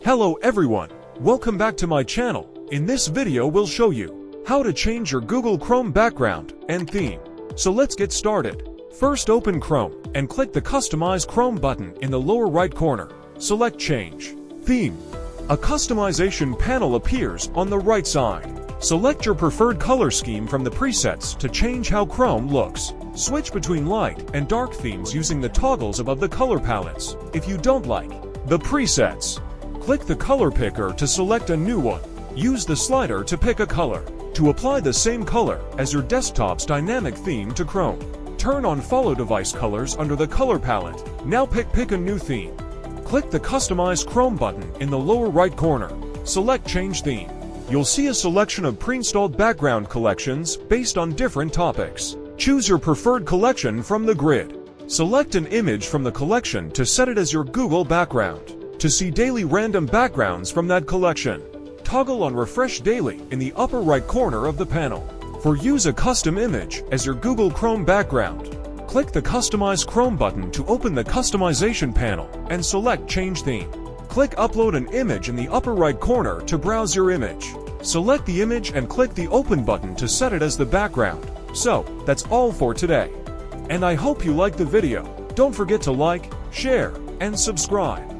Hello everyone, welcome back to my channel. In this video we'll show you how to change your Google Chrome background and theme. So let's get started. First open Chrome and click the Customize Chrome button in the lower right corner. Select Change Theme. A customization panel appears on the right side. Select your preferred color scheme from the presets to change how Chrome looks. Switch between light and dark themes using the toggles above the color palettes. If you don't like the presets, click the color picker to select a new one. Use the slider to pick a color. To apply the same color as your desktop's dynamic theme to Chrome, turn on Follow Device Colors under the color palette. Now pick a new theme. Click the Customize Chrome button in the lower right corner. Select Change Theme. You'll see a selection of pre-installed background collections based on different topics. Choose your preferred collection from the grid. Select an image from the collection to set it as your Google background. To see daily random backgrounds from that collection, toggle on Refresh Daily in the upper right corner of the panel. For use a custom image as your Google Chrome background, click the Customize Chrome button to open the customization panel and select Change Theme. Click Upload an image in the upper right corner to browse your image. Select the image and click the Open button to set it as the background. So, that's all for today. And I hope you liked the video. Don't forget to like, share, and subscribe.